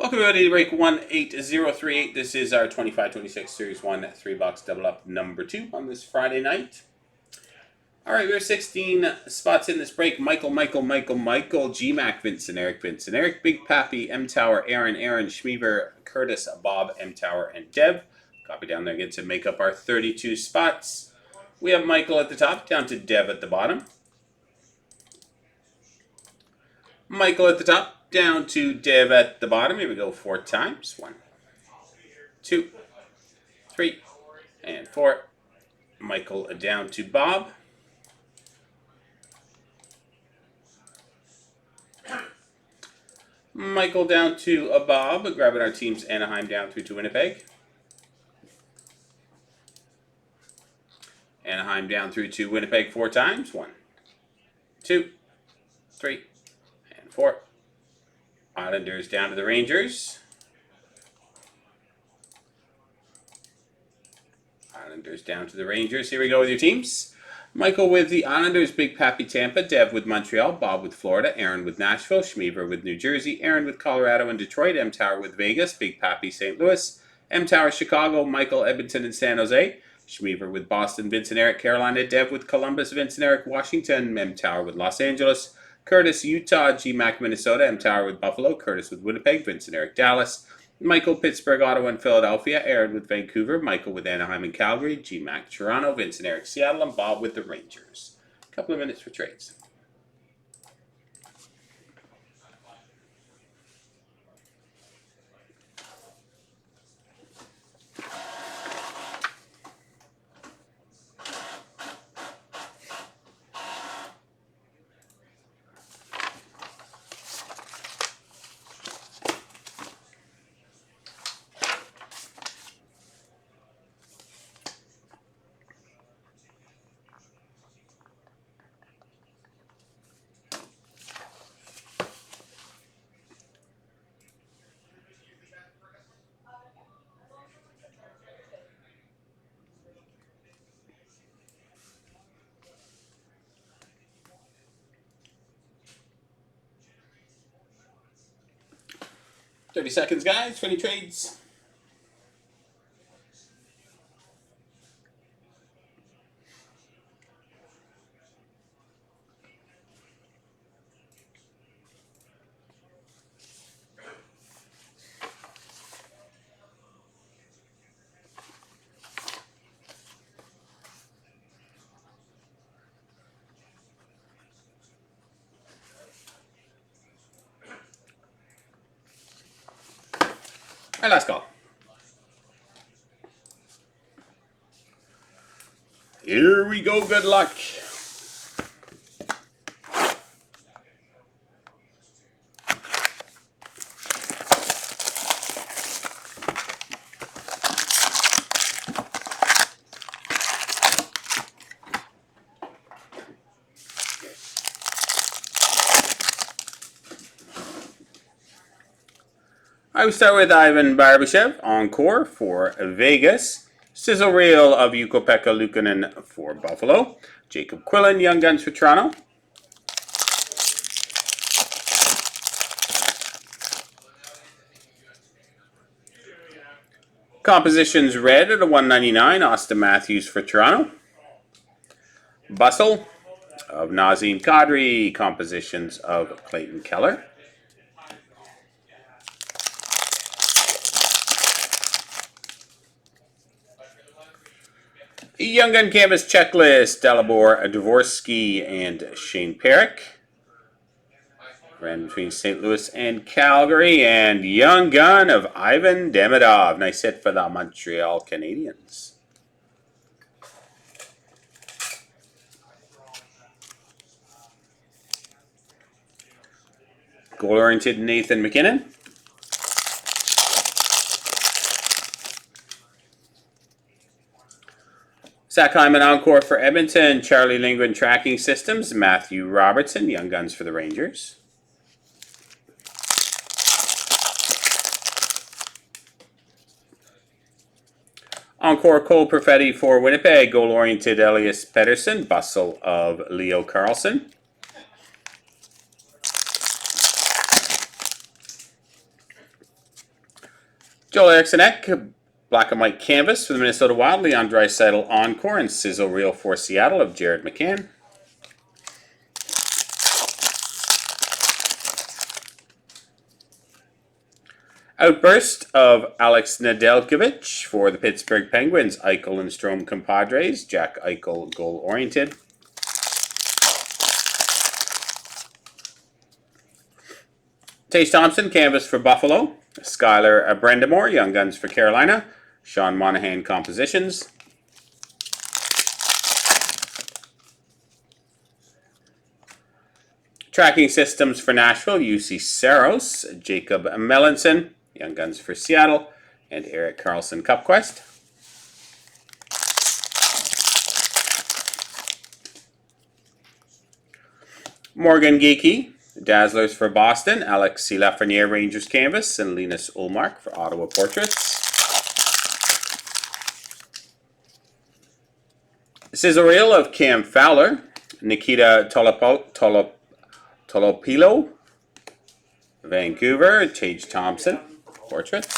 Welcome everybody to break 18038. This is our 25-26 Series 1 3-box double up number 2 on this Friday night. Alright, we have 16 spots in this break. Michael, G-Mac, Vincent, Eric, Big Pappy, M-Tower, Aaron, Schmiever, Curtis, Bob, M-Tower, and Dev. Copy down there again to make up our 32 spots. We have Michael at the top, down to Dev at the bottom. Michael at the top, down to Dev at the bottom. Here we go 4 times. 1, 2, 3, and 4. Michael down to Bob. Michael down to Bob, grabbing our teams Anaheim down through to Winnipeg. Anaheim down through to Winnipeg 4 times. 1, 2, 3, and 4. Islanders down to the Rangers. Islanders down to the Rangers. Here we go with your teams. Michael with the Islanders, Big Pappy Tampa, Dev with Montreal, Bob with Florida, Aaron with Nashville, Schmiever with New Jersey, Aaron with Colorado and Detroit, M-Tower with Vegas, Big Pappy St. Louis, M-Tower Chicago, Michael Edmonton and San Jose, Schmiever with Boston, Vincent, Eric Carolina, Dev with Columbus, Vincent, Eric Washington, M-Tower with Los Angeles, Curtis Utah, G-Mac Minnesota, M-Tower with Buffalo, Curtis with Winnipeg, Vincent, Eric Dallas, Michael, Pittsburgh, Ottawa, and Philadelphia. Aaron with Vancouver. Michael with Anaheim and Calgary. G-Mac, Toronto. Vincent, Eric, Seattle. And Bob with the Rangers. A couple of minutes for trades. $30 seconds, guys, for any trades. All right, last call. Here we go. Good luck. I will start with Ivan Barbashev, Encore for Vegas. Sizzle Reel of Ukko-Pekka Luukkonen for Buffalo. Jacob Quillen, Young Guns for Toronto. Compositions Red at a 199, Austin Matthews for Toronto. Bustle of Nazem Kadri, compositions of Clayton Keller. Young Gun Canvas Checklist, Dalibor Dvorsky and Shane Perrick. Ran between St. Louis and Calgary. And Young Gun of Ivan Demidov. Nice hit for the Montreal Canadiens. Goal-oriented Nathan McKinnon. Zach Hyman Encore for Edmonton. Charlie Lindgren Tracking Systems. Matthew Robertson, Young Guns for the Rangers. Encore Cole Perfetti for Winnipeg. Goal-oriented Elias Pettersson. Bustle of Leo Carlson. Joel Eriksson, black and white canvas for the Minnesota Wild. Leon Draisaitl Encore and sizzle reel for Seattle of Jared McCann. Outburst of Alex Nedeljkovic for the Pittsburgh Penguins. Eichel and Strome compadres. Jack Eichel goal-oriented. Tage Thompson, canvas for Buffalo. Skylar Brendamore, Young Guns for Carolina. Sean Monahan, compositions. Tracking systems for Nashville, UC SEREIS, Jacob Melanson, Young Guns for Seattle, and Eric Carlson Cup Quest. Morgan Geekie, Dazzlers for Boston, Alexis Lafreniere Rangers Canvas, and Linus Ullmark for Ottawa Portraits. Sizzle reel of Cam Fowler, Nikita Tolopilo, Vancouver, Tage Thompson, Portraits.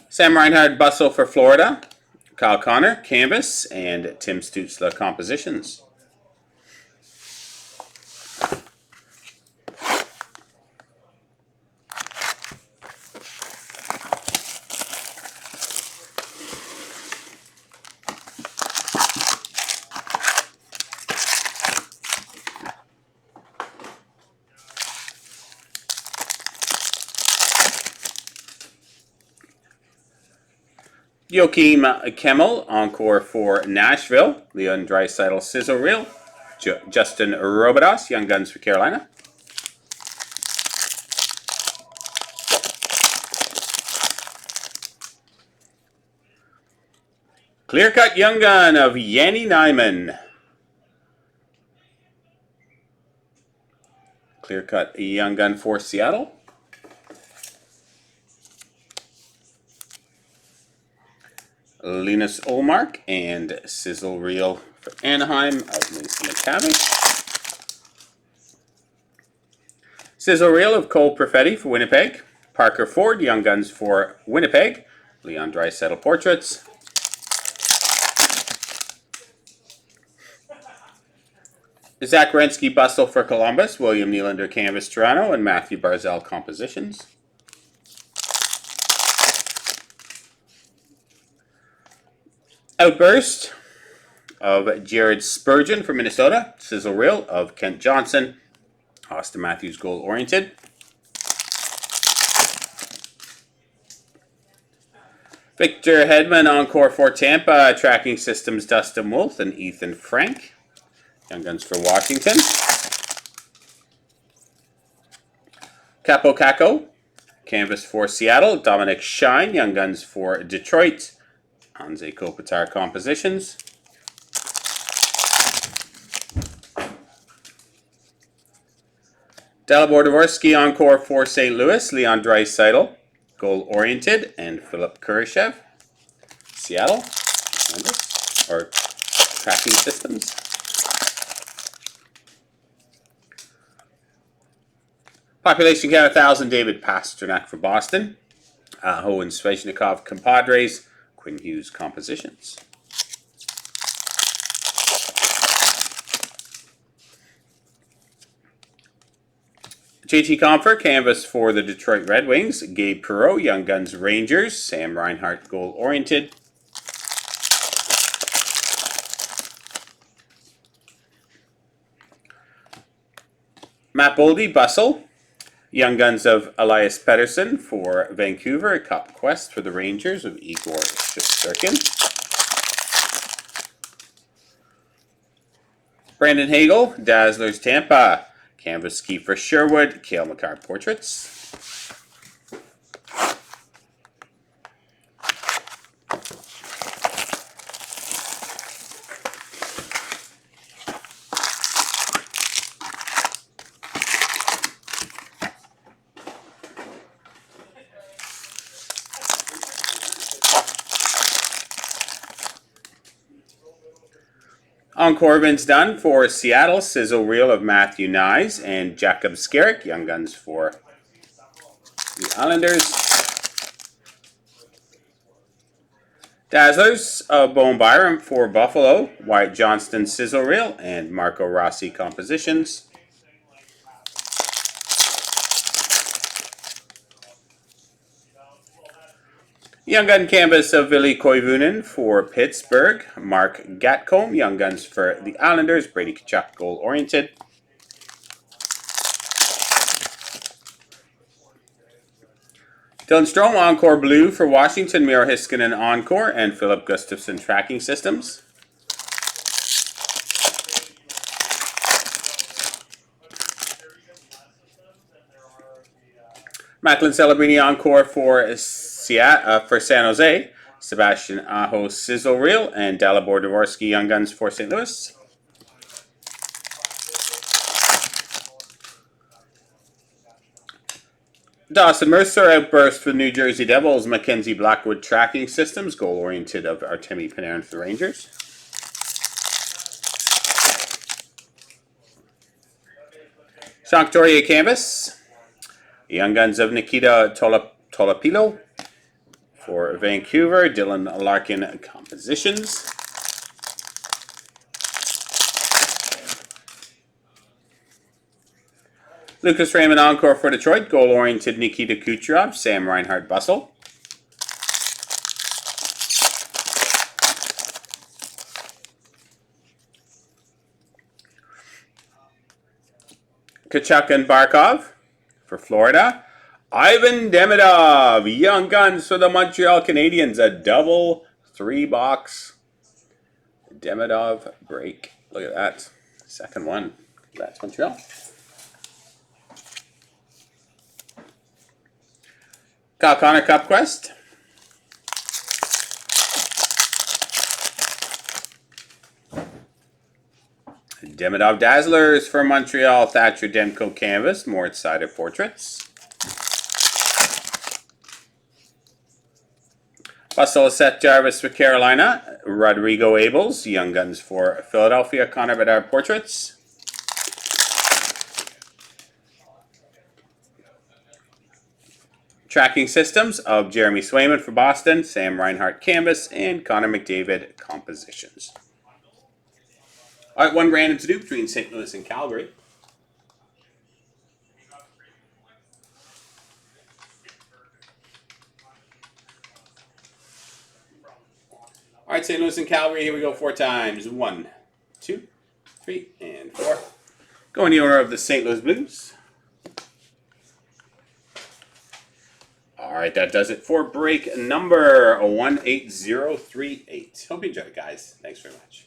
Sam Reinhard Bustle for Florida, Kyle Connor, Canvas, and Tim Stützle, compositions. Joakim Kemmel, Encore for Nashville. Leon Draisaitl sizzle reel. Justin Robidas, Young Guns for Carolina. Clear cut Young Gun of Yanni Nyman. Clear cut Young Gun for Seattle. Linus Ullmark and sizzle reel for Anaheim of Mason McTavish. Sizzle reel of Cole Perfetti for Winnipeg. Parker Ford, Young Guns for Winnipeg. Leon Draisaitl Portraits. Zach Werenski Bustle for Columbus. William Nylander Canvas Toronto. And Matthew Barzal compositions. Outburst of Jared Spurgeon for Minnesota. Sizzle reel of Kent Johnson. Austin Matthews goal-oriented. Victor Hedman Encore for Tampa. Tracking systems Dustin Wolf and Ethan Frank. Young Guns for Washington. Capo Caco. Canvas for Seattle. Dominic Shine. Young Guns for Detroit. Anze Kopitar compositions. Dalibor Dvorsky Encore for St. Louis. Leon Draisaitl, goal-oriented, and Philip Kurashev, Seattle, or tracking systems. Population count 1,000. David Pasternak for Boston. Hohen Svechnikov compadres. Quinn Hughes compositions. JT Compher, canvas for the Detroit Red Wings. Gabe Perreault, Young Guns Rangers. Sam Reinhart, goal-oriented. Matt Boldy, Bustle. Young Guns of Elias Pettersson for Vancouver. A Cup Quest for the Rangers of Igor Shesterkin. Brandon Hagel, Dazzlers Tampa. Canvas ski for Sherwood. Cale Makar portraits. Encore Vince Dunn for Seattle. Sizzle reel of Matthew Nyes and Jacob Skarek. Young Guns for the Islanders. Dazzlers of Bone Byram for Buffalo. Wyatt Johnston Sizzle reel and Marco Rossi compositions. Young Gun canvas of Ville Koivunen for Pittsburgh. Mark Gatcomb. Young Guns for the Islanders. Brady Tkachuk goal oriented. Dylan Strome Encore Blue for Washington. Miro Heiskanen Encore and Philip Gustafson tracking systems. Macklin Celebrini Encore for San Jose. Sebastian Aho Sizzle Reel and Dalibor Dvorsky Young Guns for St. Louis. Dawson Mercer Outburst for the New Jersey Devils. Mackenzie Blackwood tracking systems. Goal oriented of Artemi Panarin for the Rangers. Sean Couturier canvas. Young Guns of Nikita Tolopilo for Vancouver. Dylan Larkin compositions. Lucas Raymond Encore for Detroit. Goal-oriented Nikita Kucherov. Sam Reinhart Bustle. Tkachuk and Barkov for Florida. Ivan Demidov. Young Guns for the Montreal Canadiens. A double 3-box Demidov break. Look at that. Second one. That's Montreal. Kyle Connor Cup Quest. Demidov Dazzlers for Montreal. Thatcher Demko Canvas. Moritz Seider Portraits. Bustle Seth Jarvis for Carolina. Rodrigo Abels. Young Guns for Philadelphia. Connor Bedard Portraits. Tracking systems of Jeremy Swayman for Boston, Sam Reinhart Canvas, and Connor McDavid Compositions. All right, one random to do between St. Louis and Calgary. All right, St. Louis and Calgary, here we go 4 times. 1, 2, 3, and 4. Go in the order of the St. Louis Blues. All right, that does it for break number 18038. Hope you enjoyed it, guys. Thanks very much.